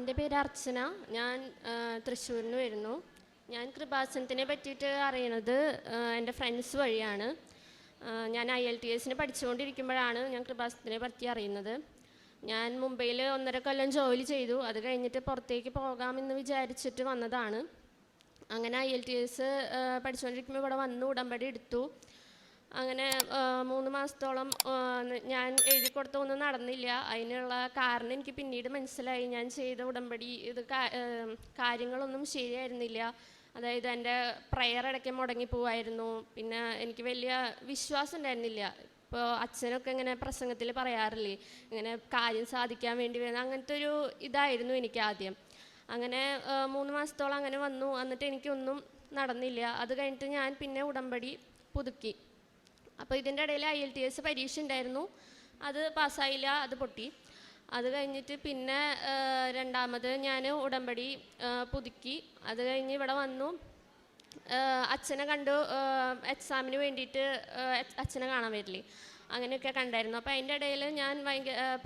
എൻ്റെ പേര് അർച്ചന. ഞാൻ തൃശ്ശൂരിൽ നിന്ന് വരുന്നു. ഞാൻ കൃപാസനത്തിനെ പറ്റിയിട്ട് അറിയണത് എൻ്റെ ഫ്രണ്ട്സ് വഴിയാണ്. ഞാൻ IELTS പഠിച്ചുകൊണ്ടിരിക്കുമ്പോഴാണ് ഞാൻ കൃപാസനത്തിനെ പറ്റി അറിയുന്നത്. ഞാൻ മുംബൈയിൽ 1.5 കൊല്ലം ജോലി ചെയ്തു. അത് കഴിഞ്ഞിട്ട് പുറത്തേക്ക് പോകാമെന്ന് വിചാരിച്ചിട്ട് വന്നതാണ്. അങ്ങനെ IELTS പഠിച്ചുകൊണ്ടിരിക്കുമ്പോൾ ഇവിടെ വന്നു ഉടമ്പടി എടുത്തു. അങ്ങനെ 3 മാസത്തോളം ഞാൻ എഴുതി കൊടുത്തൊന്നും നടന്നില്ല. അതിനുള്ള കാരണം എനിക്ക് പിന്നീട് മനസ്സിലായി. ഞാൻ ചെയ്ത ഉടമ്പടി കാര്യങ്ങളൊന്നും ശരിയായിരുന്നില്ല. അതായത് എൻ്റെ പ്രയർ ഇടയ്ക്ക് മുടങ്ങിപ്പോവായിരുന്നു. പിന്നെ എനിക്ക് വലിയ വിശ്വാസം ഉണ്ടായിരുന്നില്ല. ഇപ്പോൾ അച്ഛനൊക്കെ ഇങ്ങനെ പ്രസംഗത്തിൽ പറയാറില്ലേ, ഇങ്ങനെ കാര്യം സാധിക്കാൻ വേണ്ടി വരുന്ന അങ്ങനത്തെ ഒരു ഇതായിരുന്നു എനിക്ക് ആദ്യം. അങ്ങനെ 3 മാസത്തോളം അങ്ങനെ വന്നു. എന്നിട്ട് എനിക്കൊന്നും നടന്നില്ല. അത് കഴിഞ്ഞിട്ട് ഞാൻ പിന്നെ ഉടമ്പടി പുതുക്കി. അപ്പോൾ ഇതിൻ്റെ ഇടയിൽ IELTS പരീക്ഷ ഉണ്ടായിരുന്നു. അത് പാസ്സായില്ല, അത് പൊട്ടി. അത് കഴിഞ്ഞിട്ട് പിന്നെ രണ്ടാമത് ഞാൻ ഉടമ്പടി പുതുക്കി. അത് കഴിഞ്ഞ് ഇവിടെ വന്നു. അച്ഛനെ കണ്ടു. എക്സാമിന് വേണ്ടിയിട്ട് അച്ഛനെ കാണാൻ വരില്ലേ, അങ്ങനെയൊക്കെ കണ്ടായിരുന്നു. അപ്പോൾ അതിൻ്റെ ഇടയിൽ ഞാൻ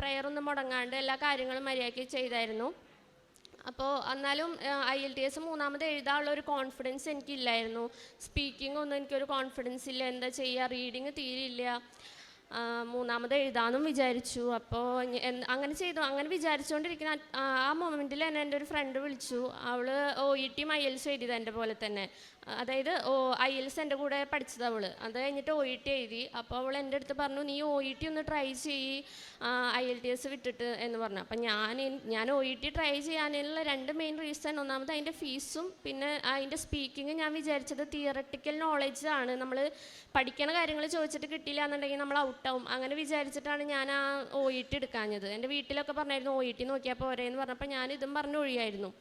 പ്രയറൊന്നും മുടങ്ങാണ്ട് എല്ലാ കാര്യങ്ങളും മര്യാദയ്ക്ക് ചെയ്തായിരുന്നു. അപ്പോൾ എന്നാലും IELTS മൂന്നാമത് എഴുതാനുള്ള ഒരു കോൺഫിഡൻസ് എനിക്കില്ലായിരുന്നു. സ്പീക്കിംഗ് ഒന്നും എനിക്കൊരു കോൺഫിഡൻസ് ഇല്ല. എന്താ ചെയ്യുക, റീഡിങ് തീരില്ല. മൂന്നാമത് എഴുതാമെന്നും വിചാരിച്ചു. അപ്പോൾ അങ്ങനെ ചെയ്തു. അങ്ങനെ വിചാരിച്ചുകൊണ്ടിരിക്കുന്ന ആ മൊമെൻറ്റിൽ തന്നെ എൻ്റെ ഒരു ഫ്രണ്ട് വിളിച്ചു. അവൾ OET IELTS എഴുതിയത് എൻ്റെ പോലെ തന്നെ. അതായത് IELTS എൻ്റെ കൂടെ പഠിച്ചത് അവൾ. അത് കഴിഞ്ഞിട്ട് OET എഴുതി. അപ്പോൾ അവൾ എൻ്റെ അടുത്ത് പറഞ്ഞു, നീ OET ഒന്ന് ട്രൈ ചെയ്യ് IELTS വിട്ടിട്ട് എന്ന് പറഞ്ഞു. അപ്പം ഞാൻ OET ട്രൈ ചെയ്യാനുള്ള 2 മെയിൻ റീസൺ. ഒന്നാമത് അതിൻ്റെ ഫീസും പിന്നെ അതിൻ്റെ സ്പീക്കിങ് ഞാൻ വിചാരിച്ചത് തിയറട്ടിക്കൽ നോളജ് ആണ്. നമ്മൾ പഠിക്കണ കാര്യങ്ങൾ ചോദിച്ചിട്ട് കിട്ടിയില്ല എന്നുണ്ടെങ്കിൽ നമ്മൾ ഔട്ടാവും. അങ്ങനെ വിചാരിച്ചിട്ടാണ് ഞാൻ ആ OET എടുക്കാഞ്ഞത്. എൻ്റെ വീട്ടിലൊക്കെ പറഞ്ഞായിരുന്നു OET നോക്കിയാൽ പോരേന്ന് പറഞ്ഞപ്പോൾ ഞാൻ ഇതും പറഞ്ഞു ഒഴിയായിരുന്നു.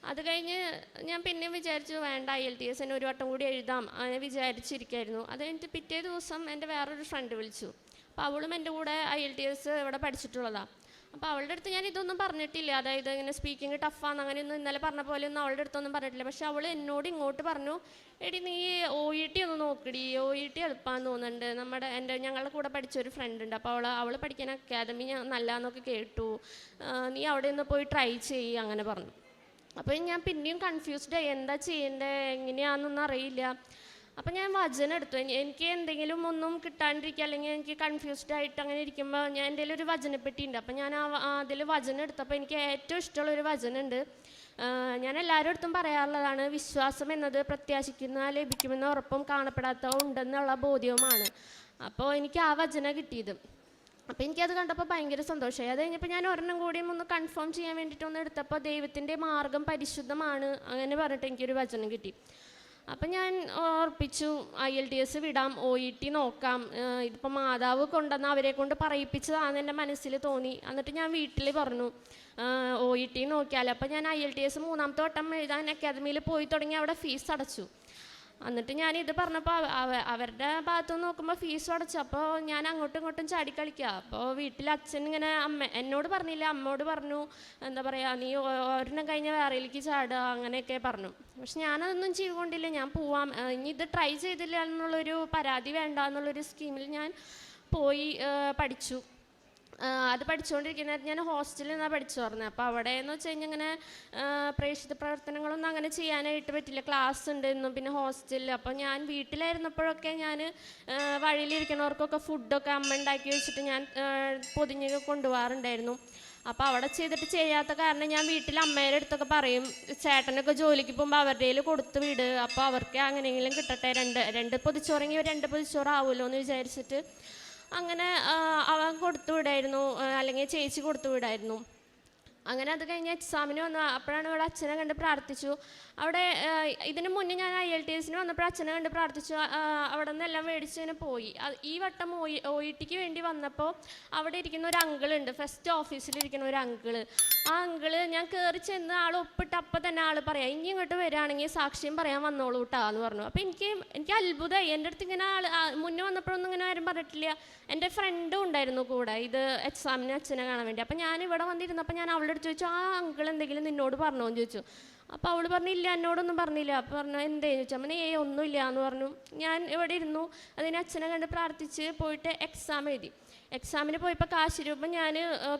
അത് കഴിഞ്ഞ് ഞാൻ പിന്നെയും വിചാരിച്ചു വേണ്ട, IELTS ഒരു വട്ടം കൂടി എഴുതാം അങ്ങനെ വിചാരിച്ചിരിക്കായിരുന്നു. അത് കഴിഞ്ഞിട്ട് പിറ്റേ ദിവസം എൻ്റെ വേറൊരു ഫ്രണ്ട് വിളിച്ചു. അപ്പോൾ അവളും എൻ്റെ കൂടെ IELTS ഇവിടെ പഠിച്ചിട്ടുള്ളതാണ്. അപ്പോൾ അവളുടെ അടുത്ത് ഞാൻ ഇതൊന്നും പറഞ്ഞിട്ടില്ല. അതായത് ഇങ്ങനെ സ്പീക്കിംഗ് ടഫാന്ന് അങ്ങനെയൊന്നും ഇന്നലെ പറഞ്ഞ പോലെ ഒന്നും അവളുടെ അടുത്തൊന്നും പറഞ്ഞിട്ടില്ല. പക്ഷെ അവൾ എന്നോട് ഇങ്ങോട്ട് പറഞ്ഞു, എടി നീ OET ഒന്ന് നോക്കടി, OET എളുപ്പമാണെന്ന് തോന്നുന്നുണ്ട്. ഞങ്ങളുടെ കൂടെ പഠിച്ചൊരു ഫ്രണ്ട് ഉണ്ട്. അപ്പോൾ അവൾ പഠിക്കുന്ന അക്കാദമി നല്ലതെന്നൊക്കെ കേട്ടു, നീ അവിടെ ഒന്ന് പോയി ട്രൈ ചെയ്യ് അങ്ങനെ പറഞ്ഞു. അപ്പോൾ ഞാൻ പിന്നെയും കൺഫ്യൂസ്ഡായി, എന്താ ചെയ്യേണ്ടത്, എങ്ങനെയാണെന്നൊന്നും അറിയില്ല. അപ്പം ഞാൻ വചനം എടുത്തു. എനിക്ക് എന്തെങ്കിലും ഒന്നും കിട്ടാണ്ടിരിക്കുക അല്ലെങ്കിൽ എനിക്ക് കൺഫ്യൂസ്ഡ് ആയിട്ട് അങ്ങനെ ഇരിക്കുമ്പോൾ എൻ്റെ ഒരു വചനപ്പെട്ടി ഉണ്ട്. അപ്പം ഞാൻ അതിൽ വചനം എടുത്തപ്പോൾ എനിക്ക് ഏറ്റവും ഇഷ്ടമുള്ളൊരു വചനമുണ്ട്. ഞാൻ എല്ലാവരുടെ അടുത്തും പറയാറുള്ളതാണ്, വിശ്വാസം എന്നത് പ്രത്യാശിക്കുന്ന ലഭിക്കുമെന്ന ഉറപ്പും കാണപ്പെടാത്ത ഉണ്ടെന്നുള്ള ബോധ്യവുമാണ്. അപ്പോൾ എനിക്ക് ആ വചനം കിട്ടിയത്. അപ്പോൾ എനിക്കത് കണ്ടപ്പോൾ ഭയങ്കര സന്തോഷമായി. അത് കഴിഞ്ഞപ്പോൾ ഞാൻ ഒരെണ്ണം കൂടിയും ഒന്ന് കൺഫേം ചെയ്യാൻ വേണ്ടിയിട്ട് ഒന്ന് എടുത്തപ്പോൾ ദൈവത്തിൻ്റെ മാർഗം പരിശുദ്ധമാണ് അങ്ങനെ പറഞ്ഞിട്ട് എനിക്കൊരു വചനം കിട്ടി. അപ്പം ഞാൻ ഉറപ്പിച്ചു IELTS വിടാം, OET നോക്കാം. ഇതിപ്പോൾ മാതാവ് കൊണ്ടുവന്ന് അവരെ കൊണ്ട് പറയിപ്പിച്ചതാണെന്ന് എൻ്റെ മനസ്സിൽ തോന്നി. എന്നിട്ട് ഞാൻ വീട്ടിൽ പറഞ്ഞു OET നോക്കിയാലോ. അപ്പോൾ ഞാൻ IELTS മൂന്നാമത്തെ വട്ടം എഴുതാൻ അക്കാദമിയിൽ പോയി തുടങ്ങി. അവിടെ ഫീസ് അടച്ചു. എന്നിട്ട് ഞാനിത് പറഞ്ഞപ്പോൾ അവരുടെ ഭാഗത്ത് നോക്കുമ്പോൾ ഫീസ് അടച്ചു. അപ്പോൾ ഞാൻ അങ്ങോട്ടും ഇങ്ങോട്ടും ചാടിക്കളിക്കുക. അപ്പോൾ വീട്ടിൽ അച്ഛൻ ഇങ്ങനെ എന്നോട് പറഞ്ഞില്ല, അമ്മയോട് പറഞ്ഞു, എന്താ പറയുക, നീ ഒരെണ്ണം കഴിഞ്ഞ വേറെയിലേക്ക് ചാടുക അങ്ങനെയൊക്കെ പറഞ്ഞു. പക്ഷെ ഞാനതൊന്നും ചെയ്തുകൊണ്ടില്ല. ഞാൻ പോവാം, ഇനി ഇത് ട്രൈ ചെയ്തില്ല എന്നുള്ളൊരു പരാതി വേണ്ട എന്നുള്ളൊരു സ്കീമിൽ ഞാൻ പോയി പഠിച്ചു. അത് പഠിച്ചുകൊണ്ടിരിക്കുന്നത് ഞാൻ ഹോസ്റ്റലിൽ നിന്നാണ് പഠിച്ചു പറഞ്ഞത്. അപ്പോൾ അവിടെ എന്ന് വെച്ച് കഴിഞ്ഞാൽ ഇങ്ങനെ പ്രേക്ഷിത പ്രവർത്തനങ്ങളൊന്നും അങ്ങനെ ചെയ്യാനായിട്ട് പറ്റില്ല, ക്ലാസ് ഉണ്ടായിരുന്നു പിന്നെ ഹോസ്റ്റലിൽ. അപ്പോൾ ഞാൻ വീട്ടിലായിരുന്നപ്പോഴൊക്കെ ഞാൻ വഴിയിലിരിക്കുന്നവർക്കൊക്കെ ഫുഡൊക്കെ അമ്മ ഉണ്ടാക്കി വെച്ചിട്ട് ഞാൻ പൊതിഞ്ഞ് കൊണ്ടുപോകാറുണ്ടായിരുന്നു. അപ്പോൾ അവിടെ ചെയ്തിട്ട് ചെയ്യാത്ത കാരണം ഞാൻ വീട്ടിൽ അമ്മയുടെ അടുത്തൊക്കെ പറയും, ചേട്ടനൊക്കെ ജോലിക്ക് പോകുമ്പോൾ അവരുടെ കയ്യിൽ കൊടുത്ത് വിട്, അപ്പോൾ അവർക്ക് അങ്ങനെയെങ്കിലും കിട്ടട്ടെ, രണ്ട് പൊതിച്ചോറെങ്കിൽ 2 പൊതിച്ചോറാവുമല്ലോ എന്ന് വിചാരിച്ചിട്ട് അങ്ങനെ അവൻ കൊടുത്തു വിടായിരുന്നു, അല്ലെങ്കിൽ ചേച്ചി കൊടുത്തു വിടായിരുന്നു. അങ്ങനെ അത് കഴിഞ്ഞ് എക്സാമിന് വന്നു. അപ്പോഴാണ് ഇവിടെ അച്ഛനെ കണ്ട് പ്രാർത്ഥിച്ചു. അവിടെ ഇതിന് മുന്നേ ഞാൻ IELTS വന്നപ്പോൾ അച്ഛനെ കണ്ട് പ്രാർത്ഥിച്ചു. അവിടെ നിന്നെല്ലാം മേടിച്ചതിന് പോയി. ഈ വട്ടം OETക്ക് വേണ്ടി വന്നപ്പോൾ അവിടെ ഇരിക്കുന്ന ഒരു അങ്കിളുണ്ട്, ഫസ്റ്റ് ഓഫീസിലിരിക്കുന്ന ഒരു അങ്കിള്. ആ അങ്കിള് ഞാൻ കയറി ചെന്ന് ആൾ ഒപ്പിട്ട് അപ്പം തന്നെ ആൾ പറയാം, ഇനി ഇങ്ങോട്ട് വരികയാണെങ്കിൽ സാക്ഷ്യം പറയാൻ വന്നോളൂ കേട്ടാന്ന് പറഞ്ഞു. അപ്പോൾ എനിക്ക് അത്ഭുതമായി. എൻ്റെ അടുത്ത് ഇങ്ങനെ മുന്നേ വന്നപ്പോഴൊന്നും ഇങ്ങനെ ആരും പറഞ്ഞിട്ടില്ല. എൻ്റെ ഫ്രണ്ടും ഉണ്ടായിരുന്നു കൂടെ ഇത് എക്സാമിന് അച്ഛനെ കാണാൻ വേണ്ടി. അപ്പം ഞാൻ ഇവിടെ വന്നിരുന്നപ്പോൾ ഞാൻ അവളുടെ അടുത്ത് ചോദിച്ചു, ആ അങ്കിൾ എന്തെങ്കിലും നിന്നോട് പറഞ്ഞോ എന്ന് ചോദിച്ചു. അപ്പോൾ അവൾ പറഞ്ഞില്ല, എന്നോടൊന്നും പറഞ്ഞില്ല. അപ്പോൾ പറഞ്ഞു എന്തേന്ന് ചോദിച്ചാൽ അവനെ ഒന്നുമില്ല എന്ന് പറഞ്ഞു. ഞാൻ ഇവിടെ ഇരുന്നു. അതിന് അച്ഛനെ കണ്ട് പ്രാർത്ഥിച്ച് പോയിട്ട് എക്സാം എഴുതി. എക്സാമിന് പോയപ്പോൾ കാശ് രൂപ ഞാൻ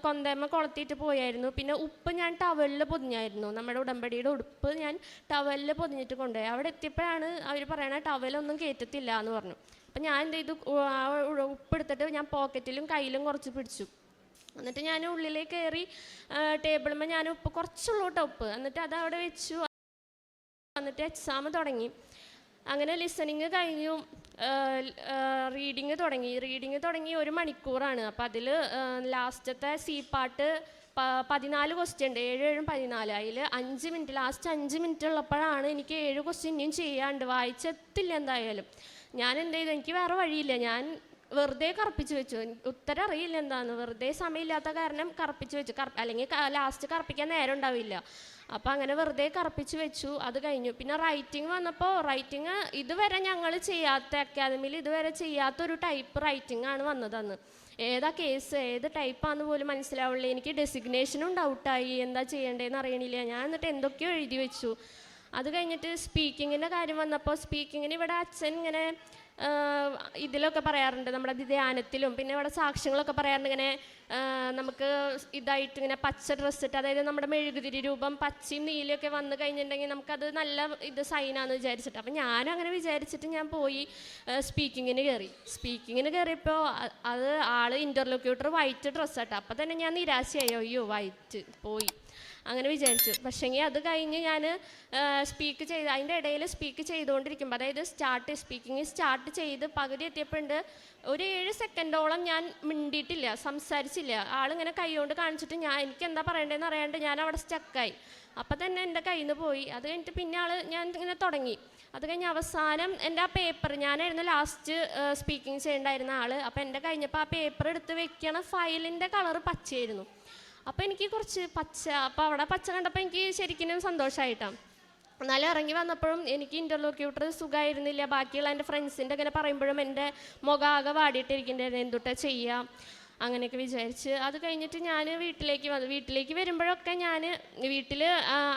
കൊന്തേമ്മ കൊളത്തിയിട്ട് പോയായിരുന്നു. പിന്നെ ഉപ്പ് ഞാൻ ടവലിൽ പൊതിഞ്ഞായിരുന്നു, നമ്മുടെ ഉടമ്പടിയുടെ ഉടുപ്പ് ഞാൻ ടവലിൽ പൊതിഞ്ഞിട്ട് കൊണ്ടുപോയി. അവിടെ എത്തിയപ്പോഴാണ് അവർ പറയണത് ടവലൊന്നും കയറ്റത്തില്ല എന്ന് പറഞ്ഞു. അപ്പം ഞാൻ എന്ത് ചെയ്തു, ഉപ്പ് എടുത്തിട്ട് ഞാൻ പോക്കറ്റിലും കയ്യിലും കുറച്ച് പിടിച്ചു. എന്നിട്ട് ഞാൻ ഉള്ളിലേക്ക് കയറി ടേബിളുമ്പോൾ ഞാൻ ഉപ്പ് കുറച്ചുള്ളൂ കേട്ടോ ഉപ്പ്, എന്നിട്ട് അത് അവിടെ വെച്ചു. എന്നിട്ട് എക്സാം തുടങ്ങി. അങ്ങനെ ലിസണിങ് കഴിഞ്ഞു, റീഡിങ് തുടങ്ങി 1 മണിക്കൂറാണ്. അപ്പോൾ അതിൽ ലാസ്റ്റത്തെ സി പാർട്ട് 14 ക്വസ്റ്റ്യൻ ഉണ്ട്, 7, 7, 14. അതിൽ 5 മിനിറ്റ്, ലാസ്റ്റ് 5 മിനിറ്റ് ഉള്ളപ്പോഴാണ് എനിക്ക് 7 ക്വസ്റ്റ്യൻ ഇനിയും ചെയ്യാണ്ട്, വായിച്ചെത്തില്ല എന്തായാലും. ഞാൻ എന്ത് ചെയ്തു, എനിക്ക് വേറെ വഴിയില്ല, ഞാൻ വെറുതെ കറുപ്പിച്ച് വെച്ചു. ഉത്തരം അറിയില്ല എന്താന്ന്, വെറുതെ സമയമില്ലാത്ത കാരണം കറുപ്പിച്ച് വെച്ചു. അല്ലെങ്കിൽ ലാസ്റ്റ് കറുപ്പിക്കാൻ നേരം ഉണ്ടാവില്ല. അപ്പോൾ അങ്ങനെ വെറുതെ കറുപ്പിച്ച് വെച്ചു. അത് കഴിഞ്ഞു. പിന്നെ റൈറ്റിംഗ് വന്നപ്പോൾ, റൈറ്റിംഗ് ഇതുവരെ ഞങ്ങൾ ചെയ്യാത്ത, അക്കാദമിയിൽ ഇതുവരെ ചെയ്യാത്തൊരു ടൈപ്പ് റൈറ്റിംഗ് ആണ് വന്നതെന്ന്. ഏതാ കേസ്, ഏത് ടൈപ്പാന്ന് പോലും മനസ്സിലാവില്ല. എനിക്ക് ഡെസിഗ്നേഷനും ഡൗട്ടായി, എന്താ ചെയ്യേണ്ടതെന്ന് അറിയണില്ല. ഞാൻ എന്നിട്ട് എന്തൊക്കെയോ എഴുതി വെച്ചു. അത് കഴിഞ്ഞിട്ട് സ്പീക്കിങ്ങിൻ്റെ കാര്യം വന്നപ്പോൾ, സ്പീക്കിങ്ങിന് ഇവിടെ അച്ഛൻ ഇങ്ങനെ ഇതിലൊക്കെ പറയാറുണ്ട്, നമ്മുടെ ധ്യാനത്തിലും പിന്നെ ഇവിടെ സാക്ഷ്യങ്ങളൊക്കെ പറയാറുണ്ട്, ഇങ്ങനെ നമുക്ക് ഇതായിട്ട് ഇങ്ങനെ പച്ച ഡ്രസ്സ് ഇട്ട്, അതായത് നമ്മുടെ മെഴുകുതിരി രൂപം പച്ചയും നീലയൊക്കെ വന്നു കഴിഞ്ഞിട്ടുണ്ടെങ്കിൽ നമുക്കത് നല്ല ഇത് സൈനാന്ന് വിചാരിച്ചിട്ട്. അപ്പം ഞാനും അങ്ങനെ വിചാരിച്ചിട്ട് ഞാൻ പോയി സ്പീക്കിങ്ങിന് കയറിയപ്പോൾ അത് ആള് ഇൻ്റർലോക്യൂട്ടർ വൈറ്റ് ഡ്രസ്സ് ഇട്ട. അപ്പം തന്നെ ഞാൻ നിരാശയായി, അയ്യോ വൈറ്റ് പോയി അങ്ങനെ വിചാരിച്ചു. പക്ഷേങ്കിൽ അത് കഴിഞ്ഞ് ഞാൻ സ്പീക്ക് ചെയ്ത്, അതിൻ്റെ ഇടയിൽ സ്പീക്ക് ചെയ്തുകൊണ്ടിരിക്കുമ്പോൾ, അതായത് സ്പീക്കിങ് സ്റ്റാർട്ട് ചെയ്ത് പകുതി എത്തിയപ്പോഴുണ്ട് ഒരു 7 സെക്കൻഡോളം ഞാൻ മിണ്ടിയിട്ടില്ല, സംസാരിച്ചില്ല. ആളിങ്ങനെ കൈകൊണ്ട് കാണിച്ചിട്ട് എനിക്ക് എന്താ പറയേണ്ടതെന്ന് അറിയാണ്ട് ഞാൻ അവിടെ സ്റ്റക്കായി. അപ്പം തന്നെ എൻ്റെ കയ്യിൽ നിന്ന് പോയി. അത് കഴിഞ്ഞിട്ട് പിന്നെ ഞാൻ ഇങ്ങനെ തുടങ്ങി. അത് കഴിഞ്ഞ് അവസാനം എൻ്റെ ആ പേപ്പർ, ഞാനായിരുന്നു ലാസ്റ്റ് സ്പീക്കിങ് ചെയ്യേണ്ടായിരുന്ന ആൾ. അപ്പോൾ എൻ്റെ കഴിഞ്ഞപ്പോൾ ആ പേപ്പർ എടുത്ത് വെക്കണ ഫയലിൻ്റെ കളറ് പച്ചയായിരുന്നു. അപ്പോൾ എനിക്ക് കുറച്ച് പച്ച, അപ്പോൾ അവിടെ പച്ച കണ്ടപ്പോൾ എനിക്ക് ശരിക്കും സന്തോഷമായിട്ടാണ്. എന്നാലും ഇറങ്ങി വന്നപ്പോഴും എനിക്ക് ഇൻ്റർലോക്യൂട്ടർ സുഖമായിരുന്നില്ല. ബാക്കിയുള്ള എൻ്റെ ഫ്രണ്ട്സിൻ്റെ അങ്ങനെ പറയുമ്പോഴും എൻ്റെ മുഖാകെ വാടിയിട്ടിരിക്കേണ്ടായിരുന്നു, എന്തുട്ടാ ചെയ്യാം അങ്ങനെയൊക്കെ വിചാരിച്ച്. അത് കഴിഞ്ഞിട്ട് ഞാൻ വീട്ടിലേക്ക് വരുമ്പോഴൊക്കെ ഞാൻ വീട്ടിൽ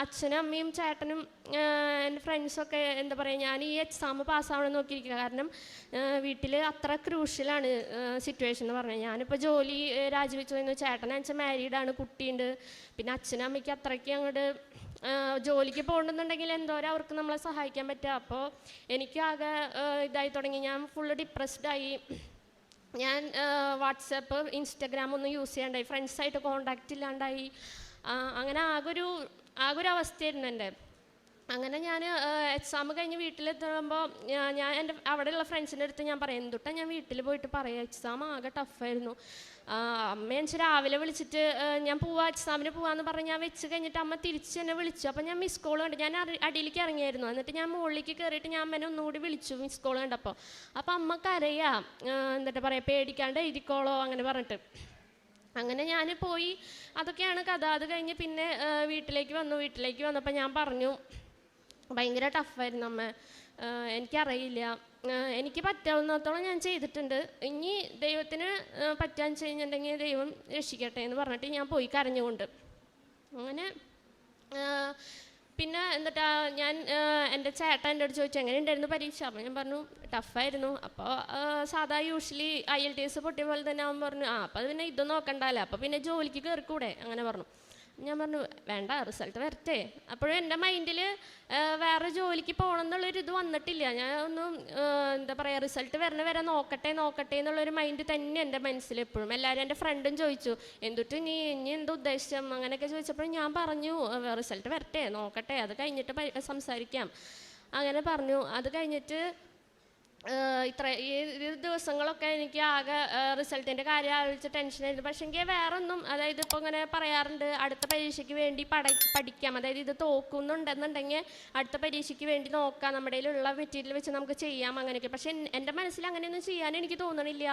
അച്ഛനും അമ്മയും ചേട്ടനും എൻ്റെ ഫ്രണ്ട്സൊക്കെ എന്താ പറയുക, ഞാൻ ഈ എക്സാം പാസ്സാവണം നോക്കിയിരിക്കുക. കാരണം വീട്ടിൽ അത്ര ക്രൂഷ്യലാണ് സിറ്റുവേഷൻ എന്ന് പറഞ്ഞാൽ. ഞാനിപ്പോൾ ജോലി രാജിവെച്ചു കഴിഞ്ഞു, ചേട്ടനച്ഛൻ മാരീഡാണ്, കുട്ടിയുണ്ട്. പിന്നെ അച്ഛനും അമ്മയ്ക്ക് അത്രയ്ക്ക് അങ്ങോട്ട് ജോലിക്ക് പോകണമെന്നുണ്ടെങ്കിൽ എന്തോരം അവർക്ക് നമ്മളെ സഹായിക്കാൻ പറ്റുക. അപ്പോൾ എനിക്കാകെ ഇതായി തുടങ്ങി, ഞാൻ ഫുള്ള് ഡിപ്രസ്ഡായി. ഞാൻ വാട്സപ്പ് ഇൻസ്റ്റഗ്രാം ഒന്നും യൂസ് ചെയ്യാണ്ടായി, ഫ്രണ്ട്സായിട്ട് കോണ്ടാക്റ്റ് ഇല്ലാണ്ടായി. അങ്ങനെ ആകൊരു അവസ്ഥയായിരുന്നു എൻ്റെ. അങ്ങനെ ഞാൻ എക്സാം കഴിഞ്ഞ് വീട്ടിലെത്തുമ്പോൾ ഞാൻ എൻ്റെ അവിടെയുള്ള ഫ്രണ്ട്സിൻ്റെ അടുത്ത് ഞാൻ പറയാം, എന്തുട്ടാ ഞാൻ വീട്ടിൽ പോയിട്ട് പറയാം, എക്സാം ആകെ ടഫായിരുന്നു. അമ്മ എനിക്ക് രാവിലെ വിളിച്ചിട്ട് ഞാൻ എക്സാമിന് പോവാന്ന് പറഞ്ഞ് ഞാൻ വെച്ച് കഴിഞ്ഞിട്ട് അമ്മ തിരിച്ച് എന്നെ വിളിച്ചു. അപ്പം ഞാൻ മിസ് കോൾ കണ്ടു, ഞാൻ അടിയിലേക്ക് ഇറങ്ങിയായിരുന്നു. എന്നിട്ട് ഞാൻ മുകളിലേക്ക് കയറിയിട്ട് ഞാൻ അമ്മനെ ഒന്നുകൂടി വിളിച്ചു മിസ് കോൾ കണ്ടപ്പോൾ. അപ്പം അമ്മ കരയാ, എന്നിട്ട് പറയാം പേടിക്കാണ്ട് എഴുതിക്കോളോ അങ്ങനെ പറഞ്ഞിട്ട്. അങ്ങനെ ഞാൻ പോയി, അതൊക്കെയാണ് കഥ. അത് കഴിഞ്ഞ് പിന്നെ വീട്ടിലേക്ക് വന്നപ്പോൾ ഞാൻ പറഞ്ഞു, ഭയങ്കര ടഫായിരുന്നു അമ്മ, എനിക്കറിയില്ല, എനിക്ക് പറ്റാവുന്നിടത്തോളം ഞാൻ ചെയ്തിട്ടുണ്ട്, ഇനി ദൈവത്തിന് പറ്റാൻ ചെയ്യുന്നുണ്ടെങ്കിൽ ദൈവം രക്ഷിക്കട്ടെ എന്ന് പറഞ്ഞിട്ട് ഞാൻ പോയി കരഞ്ഞുകൊണ്ട്. അങ്ങനെ പിന്നെ എന്നിട്ടാ ഞാൻ എൻ്റെ ചേട്ടൻ എൻ്റെ അടുത്ത് ചോദിച്ചു എങ്ങനെ ഉണ്ടായിരുന്നു പരീക്ഷ. അപ്പോൾ ഞാൻ പറഞ്ഞു ടഫായിരുന്നു. അപ്പോൾ സാധാ യൂഷ്വലി IELTS പൊട്ടിയ പോലെ തന്നെ അവൻ പറഞ്ഞു, അപ്പോൾ അത് പിന്നെ ഇതൊന്നും നോക്കണ്ടല്ലോ, അപ്പോൾ പിന്നെ ജോലിക്ക് കയറിക്കൂടെ അങ്ങനെ പറഞ്ഞു. ഞാൻ പറഞ്ഞു വേണ്ട, റിസൾട്ട് വരട്ടെ. അപ്പോഴും എൻ്റെ മൈൻഡിൽ വേറെ ജോലിക്ക് പോകണം എന്നുള്ളൊരു ഇത് വന്നിട്ടില്ല. ഞാൻ ഒന്നും എന്താ പറയുക, റിസൾട്ട് വരെ നോക്കട്ടെ എന്നുള്ളൊരു മൈൻഡ് തന്നെ എൻ്റെ മനസ്സിൽ എപ്പോഴും. എല്ലാവരും എൻ്റെ ഫ്രണ്ടും ചോദിച്ചു എന്തുട്ട് ഇനി എന്താ ഉദ്ദേശം അങ്ങനെയൊക്കെ ചോദിച്ചപ്പോഴും ഞാൻ പറഞ്ഞു റിസൾട്ട് വരട്ടെ, നോക്കട്ടെ, അത് കഴിഞ്ഞിട്ട് സംസാരിക്കാം അങ്ങനെ പറഞ്ഞു. അത് കഴിഞ്ഞിട്ട് ഈ ദിവസങ്ങളൊക്കെ എനിക്ക് ആകെ റിസൾട്ടിൻ്റെ കാര്യം ആലോചിച്ച് ടെൻഷനായിരുന്നു. പക്ഷേ എനിക്ക് വേറെ ഒന്നും, അതായത് ഇപ്പോൾ ഇങ്ങനെ പറയാറുണ്ട് അടുത്ത പരീക്ഷയ്ക്ക് വേണ്ടി പഠിക്കാം, അതായത് ഇത് തോക്കുന്നുണ്ടെന്നുണ്ടെങ്കിൽ അടുത്ത പരീക്ഷയ്ക്ക് വേണ്ടി നോക്കാം, നമ്മുടെ കയ്യിലുള്ള മെറ്റീരിയൽ വെച്ച് നമുക്ക് ചെയ്യാം അങ്ങനെയൊക്കെ. പക്ഷേ എൻ്റെ മനസ്സിൽ അങ്ങനെയൊന്നും ചെയ്യാൻ എനിക്ക് തോന്നണില്ല.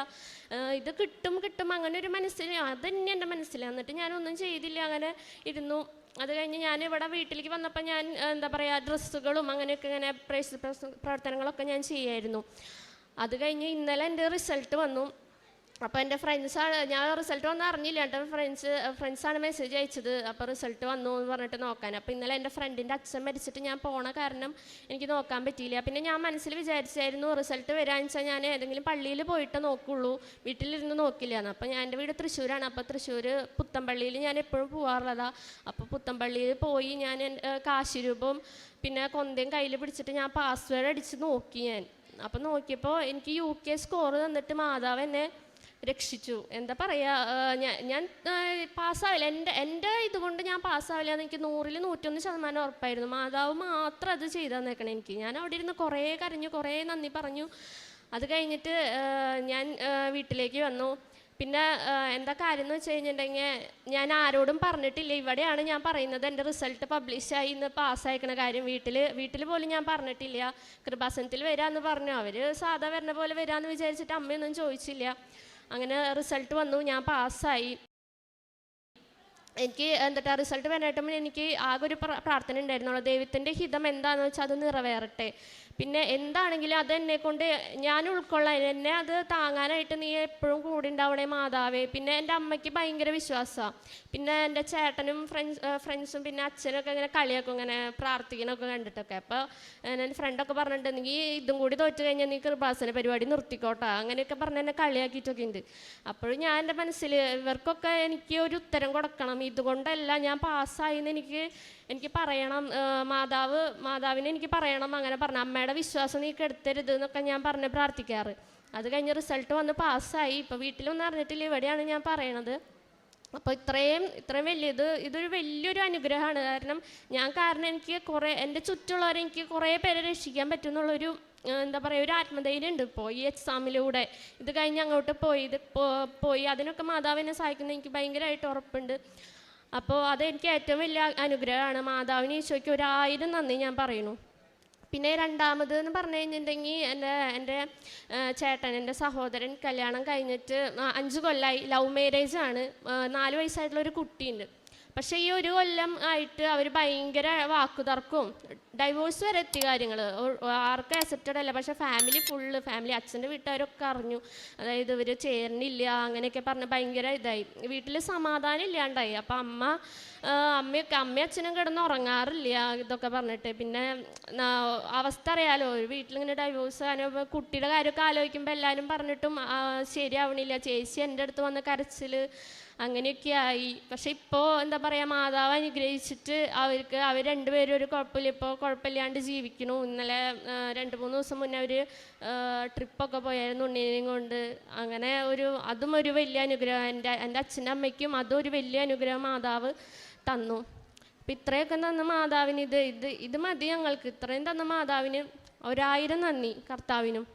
ഇത് കിട്ടും അങ്ങനെ ഒരു മനസ്സിൽ, അതന്നെ എൻ്റെ മനസ്സിൽ. എന്നിട്ട് ഞാനൊന്നും ചെയ്തില്ല, അങ്ങനെ ഇരുന്നു. അത് കഴിഞ്ഞ് ഞാൻ ഇവിടെ വീട്ടിലേക്ക് വന്നപ്പോൾ ഞാൻ എന്താ പറയുക ഡ്രസ്സുകളും അങ്ങനെയൊക്കെ ഇങ്ങനെ പ്രവർത്തനങ്ങളൊക്കെ ഞാൻ ചെയ്യായിരുന്നു. അത് കഴിഞ്ഞ് ഇന്നലെ എൻ്റെ റിസൾട്ട് വന്നു. അപ്പോൾ എൻ്റെ ഫ്രണ്ട്സാണ്, ഞാൻ റിസൾട്ട് വന്ന് അറിഞ്ഞില്ല, എൻ്റെ ഫ്രണ്ട്സാണ് മെസ്സേജ് അയച്ചത്. അപ്പോൾ റിസൾട്ട് വന്നു എന്ന് പറഞ്ഞിട്ട് നോക്കാൻ. അപ്പോൾ ഇന്നലെ എൻ്റെ ഫ്രണ്ടിൻ്റെ അച്ഛൻ മരിച്ചിട്ട് ഞാൻ പോണ കാരണം എനിക്ക് നോക്കാൻ പറ്റിയില്ല. പിന്നെ ഞാൻ മനസ്സിൽ വിചാരിച്ചായിരുന്നു റിസൾട്ട് വരാമെന്ന് വെച്ചാൽ ഞാൻ ഏതെങ്കിലും പള്ളിയിൽ പോയിട്ട് നോക്കുള്ളൂ, വീട്ടിലിരുന്ന് നോക്കില്ല എന്ന്. അപ്പോൾ ഞാൻ എൻ്റെ വീട് തൃശ്ശൂരാണ്. അപ്പോൾ തൃശ്ശൂർ പുത്തമ്പള്ളിയിൽ ഞാൻ എപ്പോഴും പോകാറുള്ളതാണ്. അപ്പോൾ പുത്തമ്പള്ളിയിൽ പോയി ഞാൻ കാശിരൂപവും പിന്നെ കൊന്തയും കയ്യിൽ പിടിച്ചിട്ട് ഞാൻ പാസ്വേഡ് അടിച്ച് നോക്കി ഞാൻ. അപ്പോൾ നോക്കിയപ്പോൾ എനിക്ക് UK സ്കോർ തന്നിട്ട് മാതാവ് എന്നെ രക്ഷിച്ചു. എന്താ പറയുക, ഞാൻ പാസ്സാവില്ല, എൻ്റെ ഇതുകൊണ്ട് ഞാൻ പാസ്സാവില്ല എന്ന് എനിക്ക് 100-ൽ 101% ഉറപ്പായിരുന്നു. മാതാവ് മാത്രം അത് ചെയ്തു തന്നേക്കണം എനിക്ക്. ഞാൻ അവിടെ ഇരുന്ന് കുറേ കരഞ്ഞു, കുറേ നന്ദി പറഞ്ഞു. അത് കഴിഞ്ഞിട്ട് ഞാൻ വീട്ടിലേക്ക് വന്നു. പിന്നെ എന്താ കാര്യം എന്ന് വെച്ച് കഴിഞ്ഞിട്ടുണ്ടെങ്കിൽ ഞാൻ ആരോടും പറഞ്ഞിട്ടില്ല. ഇവിടെയാണ് ഞാൻ പറയുന്നത് എൻ്റെ റിസൾട്ട് പബ്ലിഷായി ഇന്ന് പാസ്സായിക്കണ കാര്യം. വീട്ടിൽ പോലും ഞാൻ പറഞ്ഞിട്ടില്ല. കൃപാസനത്തിൽ വരാമെന്ന് പറഞ്ഞു. അവർ സാധാ വരുന്ന പോലെ വരാമെന്ന് വിചാരിച്ചിട്ട് അമ്മയൊന്നും ചോദിച്ചില്ല. അങ്ങനെ റിസൾട്ട് വന്നു, ഞാൻ പാസ്സായി. എനിക്ക് എന്നിട്ട് ആ റിസൾട്ട് വരായിട്ടുമ്പോൾ എനിക്ക് ആകെ ഒരു പ്രാർത്ഥന ഉണ്ടായിരുന്നുള്ളൂ, ദൈവത്തിൻ്റെ ഹിതം എന്താണെന്ന് വെച്ചാൽ അത് നിറവേറട്ടെ. പിന്നെ എന്താണെങ്കിലും അതെന്നെ കൊണ്ട് ഞാൻ ഉൾക്കൊള്ളാൻ, എന്നെ അത് താങ്ങാനായിട്ട് നീ എപ്പോഴും കൂടെ ഉണ്ടാവണേ മാതാവേ. പിന്നെ എൻ്റെ അമ്മയ്ക്ക് ഭയങ്കര വിശ്വാസമാണ്. പിന്നെ എൻ്റെ ചേട്ടനും ഫ്രണ്ട്സും പിന്നെ അച്ഛനൊക്കെ ഇങ്ങനെ കളിയാക്കും, ഇങ്ങനെ പ്രാർത്ഥിക്കണമൊക്കെ കണ്ടിട്ടൊക്കെ. അപ്പോൾ എൻ്റെ ഫ്രണ്ടൊക്കെ പറഞ്ഞിട്ട് നീ ഇതും കൂടി തോറ്റു കഴിഞ്ഞാൽ നീ കൃപാസന പരിപാടി നിർത്തിക്കോട്ടെ, അങ്ങനെയൊക്കെ പറഞ്ഞ് എന്നെ കളിയാക്കിയിട്ടൊക്കെ ഉണ്ട്. അപ്പോഴും ഞാൻ എൻ്റെ മനസ്സിൽ ഇവർക്കൊക്കെ എനിക്ക് ഒരു ഉത്തരം കൊടുക്കണം, ഇതുകൊണ്ടല്ല ഞാൻ പാസ്സായി എന്ന് എനിക്ക് പറയണം, മാതാവിനെ എനിക്ക് പറയണം. അങ്ങനെ പറഞ്ഞു, അമ്മയുടെ വിശ്വാസം നീ കെടുത്തരുത് എന്നൊക്കെ ഞാൻ പറഞ്ഞ് പ്രാർത്ഥിക്കാറ്. അത് കഴിഞ്ഞ് റിസൾട്ട് വന്ന് പാസ്സായി. ഇപ്പോൾ വീട്ടിലൊന്നും അറിഞ്ഞിട്ടില്ല, ഇവിടെയാണ് ഞാൻ പറയണത്. അപ്പോൾ ഇത്രയും ഇതൊരു വലിയൊരു അനുഗ്രഹമാണ്. കാരണം എനിക്ക് എൻ്റെ ചുറ്റുള്ളവരെ എനിക്ക് കുറേ പേരെ രക്ഷിക്കാൻ പറ്റുമെന്നുള്ളൊരു എന്താ പറയുക, ഒരു ആത്മധൈര്യം ഉണ്ട് ഇപ്പോൾ ഈ എക്സാമിലൂടെ. ഇത് കഴിഞ്ഞ് അങ്ങോട്ട് പോയി അതിനൊക്കെ മാതാവിനെ സഹായിക്കുന്നത് എനിക്ക് ഭയങ്കരമായിട്ട് ഉറപ്പുണ്ട്. അപ്പോൾ അതെനിക്ക് ഏറ്റവും വലിയ അനുഗ്രഹമാണ്. മാതാവിന് ഈശോയ്ക്ക് 1000 നന്ദി ഞാൻ പറയുന്നു. പിന്നെ രണ്ടാമത് എന്ന് പറഞ്ഞു കഴിഞ്ഞിട്ടുണ്ടെങ്കിൽ എൻ്റെ ചേട്ടൻ, എൻ്റെ സഹോദരൻ കല്യാണം കഴിഞ്ഞിട്ട് 5 കൊല്ലമായി. ലവ് മാരേജാണ്. 4 വയസ്സായിട്ടുള്ളൊരു കുട്ടിയുണ്ട്. പക്ഷേ ഈ 1 കൊല്ലം ആയിട്ട് അവർ ഭയങ്കര വാക്കുതർക്കവും ഡൈവോഴ്സ് വരെ എത്തിയ കാര്യങ്ങൾ. ആർക്കും അക്സെപ്റ്റഡ് അല്ല. പക്ഷേ ഫാമിലി അച്ഛൻ്റെ വീട്ടുകാരൊക്കെ അറിഞ്ഞു. അതായത് ഇവർ ചേർന്നില്ല അങ്ങനെയൊക്കെ പറഞ്ഞ് ഭയങ്കര ഇതായി. വീട്ടിൽ സമാധാനം ഇല്ലാണ്ടായി. അപ്പം അമ്മയും അച്ഛനും കിടന്ന് ഉറങ്ങാറില്ല ഇതൊക്കെ പറഞ്ഞിട്ട്. പിന്നെ അവസ്ഥ അറിയാലോ, ഒരു വീട്ടിലിങ്ങനെ ഡൈവോഴ്സ് അങ്ങനെ കുട്ടിയുടെ കാര്യമൊക്കെ ആലോചിക്കുമ്പോൾ എല്ലാവരും പറഞ്ഞിട്ടും ശരിയാവണില്ല. ചേച്ചി എൻ്റെ അടുത്ത് വന്ന് കരച്ചിൽ അങ്ങനെയൊക്കെ ആയി. പക്ഷെ ഇപ്പോൾ എന്താ പറയുക, മാതാവ് അനുഗ്രഹിച്ചിട്ട് അവർ രണ്ടുപേരും ഒരു കുഴപ്പമില്ല, ഇപ്പോൾ കുഴപ്പമില്ലാണ്ട് ജീവിക്കണു. ഇന്നലെ 2-3 ദിവസം മുന്നേ അവർ ട്രിപ്പൊക്കെ പോയായിരുന്നു ഉണ്ണീനെയും കൊണ്ട്. അങ്ങനെ അതും ഒരു വലിയ അനുഗ്രഹം. എൻ്റെ അച്ഛൻ്റെ അമ്മയ്ക്കും അതും ഒരു വലിയ അനുഗ്രഹം മാതാവ് തന്നു. അപ്പം ഇത്രയൊക്കെ തന്ന മാതാവിന് ഇത് മതി ഞങ്ങൾക്ക്. ഇത്രയും തന്ന മാതാവിന് 1000 നന്ദി കർത്താവിനും.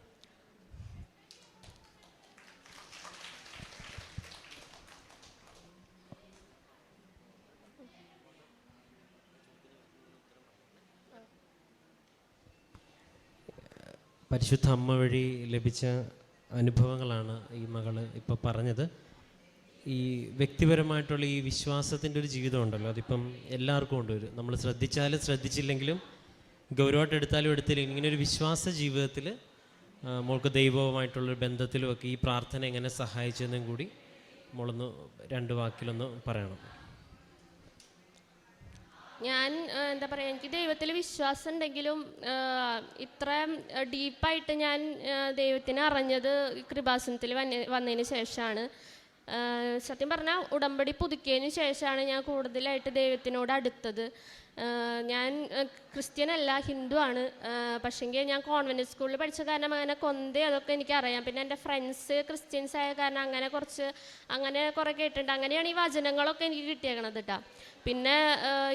പരിശുദ്ധ അമ്മ വഴി ലഭിച്ച അനുഭവങ്ങളാണ് ഈ മകള് ഇപ്പോൾ പറഞ്ഞത്. ഈ വ്യക്തിപരമായിട്ടുള്ള ഈ വിശ്വാസത്തിൻ്റെ ഒരു ജീവിതം ഉണ്ടല്ലോ, അതിപ്പം എല്ലാവർക്കും ഉണ്ട്. നമ്മൾ ശ്രദ്ധിച്ചാലും ശ്രദ്ധിച്ചില്ലെങ്കിലും ഗൗരവമായിട്ട് എടുത്താലും എടുത്തില്ലെങ്കിലും ഇങ്ങനെ ഒരു വിശ്വാസ ജീവിതത്തിൽ മോൾക്ക് ദൈവവുമായിട്ടുള്ളൊരു ബന്ധത്തിലുമൊക്കെ ഈ പ്രാർത്ഥന എങ്ങനെ സഹായിച്ചതെന്നും കൂടി മോളൊന്ന് 2 വാക്കിലൊന്ന് പറയണം. ഞാൻ എന്താ പറയുക, എനിക്ക് ദൈവത്തിൽ വിശ്വാസം ഉണ്ടെങ്കിലും ഇത്ര ഡീപ്പായിട്ട് ഞാൻ ദൈവത്തിനെ അറിഞ്ഞത് കൃപാസനത്തിൽ വന്നതിന് ശേഷമാണ്. സത്യം പറഞ്ഞാൽ ഉടമ്പടി പുതുക്കിയതിന് ശേഷമാണ് ഞാൻ കൂടുതലായിട്ട് ദൈവത്തിനോട് അടുത്തത്. ഞാൻ ക്രിസ്ത്യനല്ല, ഹിന്ദു ആണ്. പക്ഷേങ്കിൽ ഞാൻ കോൺവെൻറ്റ് സ്കൂളിൽ പഠിച്ച കാരണം അങ്ങനെ അതൊക്കെ എനിക്കറിയാം. പിന്നെ എൻ്റെ ഫ്രണ്ട്സ് ക്രിസ്ത്യൻസ് ആയ കാരണം അങ്ങനെ കുറേ കേട്ടിട്ടുണ്ട്. അങ്ങനെയാണ് ഈ വചനങ്ങളൊക്കെ എനിക്ക് കിട്ടിയേക്കണത് കേട്ടോ. പിന്നെ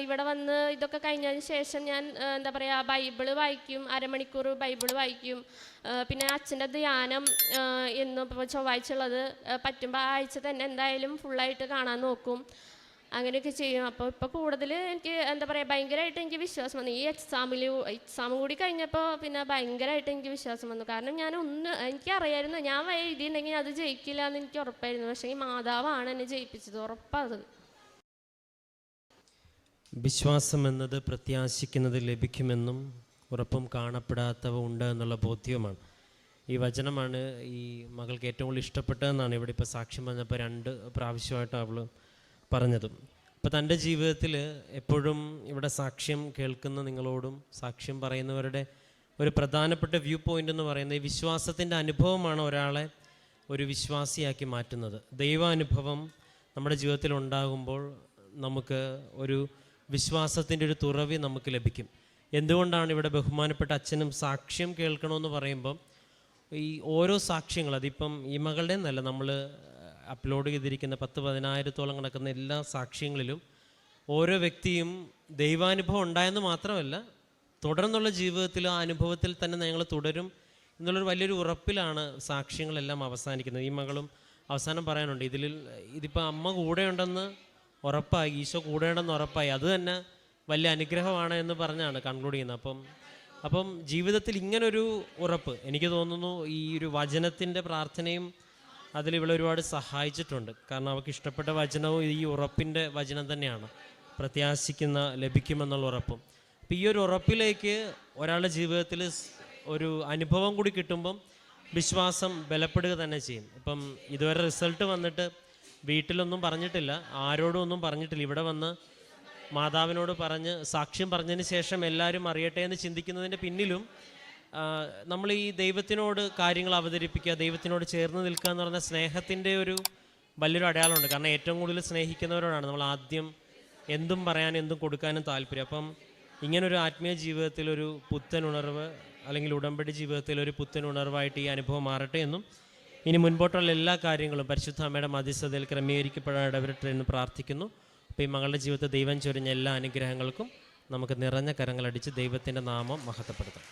ഇവിടെ വന്ന് ഇതൊക്കെ കഴിഞ്ഞതിന് ശേഷം ഞാൻ എന്താ പറയുക, ബൈബിള് വായിക്കും, അരമണിക്കൂർ ബൈബിള് വായിക്കും. പിന്നെ അച്ഛൻ്റെ ധ്യാനം എന്നും ഇപ്പോൾ ചൊവ്വാഴ്ച ഉള്ളത് പറ്റുമ്പോൾ ആഴ്ച തന്നെ എന്തായാലും ഫുള്ളായിട്ട് കാണാൻ നോക്കും. അങ്ങനെയൊക്കെ ചെയ്യും. അപ്പോൾ ഇപ്പോൾ കൂടുതൽ എനിക്ക് എന്താ പറയുക, ഭയങ്കരമായിട്ട് എനിക്ക് വിശ്വാസം വന്നു. ഈ എക്സാമും കൂടി കഴിഞ്ഞപ്പോൾ പിന്നെ ഭയങ്കരമായിട്ട് എനിക്ക് വിശ്വാസം വന്നു. കാരണം എനിക്കറിയായിരുന്നു ഞാൻ എഴുതിയിട്ടുണ്ടെങ്കിൽ അത് ജയിക്കില്ല എന്ന് എനിക്ക് ഉറപ്പായിരുന്നു. പക്ഷേ ഈ മാതാവാണ് എന്നെ ജയിപ്പിച്ചത്, ഉറപ്പാത്. വിശ്വാസം എന്നത് പ്രത്യാശിക്കുന്നത് ലഭിക്കുമെന്നും ഉറപ്പും കാണപ്പെടാത്തവ ഉണ്ട് എന്നുള്ള ബോധ്യമാണ്. ഈ വചനമാണ് ഈ മകൾക്ക് ഏറ്റവും കൂടുതൽ ഇഷ്ടപ്പെട്ടതെന്നാണ് ഇവിടെ ഇപ്പോൾ സാക്ഷ്യം പറഞ്ഞപ്പോൾ 2 പ്രാവശ്യമായിട്ട് അവൾ പറഞ്ഞതും. അപ്പോൾ തൻ്റെ ജീവിതത്തിൽ എപ്പോഴും ഇവിടെ സാക്ഷ്യം കേൾക്കുന്ന നിങ്ങളോടും സാക്ഷ്യം പറയുന്നവരുടെ ഒരു പ്രധാനപ്പെട്ട വ്യൂ പോയിൻ്റ് എന്ന് പറയുന്നത് ഈ വിശ്വാസത്തിൻ്റെ അനുഭവമാണ് ഒരാളെ ഒരു വിശ്വാസിയാക്കി മാറ്റുന്നത്. ദൈവാനുഭവം നമ്മുടെ ജീവിതത്തിൽ ഉണ്ടാകുമ്പോൾ നമുക്ക് ഒരു വിശ്വാസത്തിൻ്റെ ഒരു തുറവി നമുക്ക് ലഭിക്കും. എന്തുകൊണ്ടാണ് ഇവിടെ ബഹുമാനപ്പെട്ട അച്ഛനും സാക്ഷ്യം കേൾക്കണമെന്ന് പറയുമ്പം ഈ ഓരോ സാക്ഷ്യങ്ങൾ, അതിപ്പം ഈ മകളുടെ എന്നല്ല, നമ്മൾ അപ്ലോഡ് ചെയ്തിരിക്കുന്ന 10,000-10,000 കിടക്കുന്ന എല്ലാ സാക്ഷ്യങ്ങളിലും ഓരോ വ്യക്തിയും ദൈവാനുഭവം ഉണ്ടായെന്ന് മാത്രമല്ല തുടർന്നുള്ള ജീവിതത്തിൽ ആ അനുഭവത്തിൽ തന്നെ ഞങ്ങൾ തുടരും എന്നുള്ളൊരു വലിയൊരു ഉറപ്പിലാണ് സാക്ഷ്യങ്ങളെല്ലാം അവസാനിക്കുന്നത്. ഈ മകളും അവസാനം പറയാനുണ്ട്, ഇതിപ്പോൾ അമ്മ കൂടെയുണ്ടെന്ന് ഉറപ്പായി, ഈശോ കൂടെയുണ്ടെന്ന് ഉറപ്പായി, അത് തന്നെ വലിയ അനുഗ്രഹമാണ് എന്ന് പറഞ്ഞാണ് കൺക്ലൂഡ് ചെയ്യുന്നത്. അപ്പം ജീവിതത്തിൽ ഇങ്ങനൊരു ഉറപ്പ് എനിക്ക് തോന്നുന്നു ഈ ഒരു വചനത്തിൻ്റെ പ്രാർത്ഥനയും അതിൽ ഇവിടെ ഒരുപാട് സഹായിച്ചിട്ടുണ്ട്. കാരണം അവർക്ക് ഇഷ്ടപ്പെട്ട വചനവും ഈ ഉറപ്പിൻ്റെ വചനം തന്നെയാണ്, പ്രത്യാശിക്കുന്ന ലഭിക്കുമെന്നുള്ള ഉറപ്പും. അപ്പം ഈ ഒരു ഉറപ്പിലേക്ക് ഒരാളുടെ ജീവിതത്തിൽ ഒരു അനുഭവം കൂടി കിട്ടുമ്പം വിശ്വാസം ബലപ്പെടുക തന്നെ ചെയ്യും. ഇപ്പം ഇതുവരെ റിസൾട്ട് വന്നിട്ട് വീട്ടിലൊന്നും പറഞ്ഞിട്ടില്ല, ആരോടും ഒന്നും പറഞ്ഞിട്ടില്ല, ഇവിടെ വന്ന് മാതാവിനോട് പറഞ്ഞ് സാക്ഷ്യം പറഞ്ഞതിന് ശേഷം എല്ലാവരും അറിയട്ടെ എന്ന് ചിന്തിക്കുന്നതിൻ്റെ പിന്നിലും നമ്മൾ ഈ ദൈവത്തിനോട് കാര്യങ്ങൾ അവതരിപ്പിക്കുക, ദൈവത്തിനോട് ചേർന്ന് നിൽക്കുക എന്ന് പറഞ്ഞ സ്നേഹത്തിൻ്റെ ഒരു വലിയൊരു അടയാളമുണ്ട്. കാരണം ഏറ്റവും കൂടുതൽ സ്നേഹിക്കുന്നവരോടാണ് നമ്മൾ ആദ്യം എന്തും പറയാനും എന്തും കൊടുക്കാനും താല്പര്യം. അപ്പം ഇങ്ങനൊരു ആത്മീയ ജീവിതത്തിൽ ഒരു പുത്തൻ ഉണർവ് അല്ലെങ്കിൽ ഉടമ്പടി ജീവിതത്തിൽ ഒരു പുത്തൻ ഉണർവായിട്ട് ഈ അനുഭവം മാറട്ടെ എന്നും ഇനി മുൻപോട്ടുള്ള എല്ലാ കാര്യങ്ങളും പരിശുദ്ധ അമ്മയുടെ മധ്യസ്ഥതയിൽ ക്രമീകരിക്കപ്പെടാൻ ഇടവരട്ടെ എന്ന് പ്രാർത്ഥിക്കുന്നു. അപ്പോൾ ഈ മകളുടെ ജീവിതത്തിൽ ദൈവം ചൊരിഞ്ഞ എല്ലാ അനുഗ്രഹങ്ങൾക്കും നമുക്ക് നിറഞ്ഞ കരങ്ങളടിച്ച് ദൈവത്തിൻ്റെ നാമം മഹത്വപ്പെടുത്താം.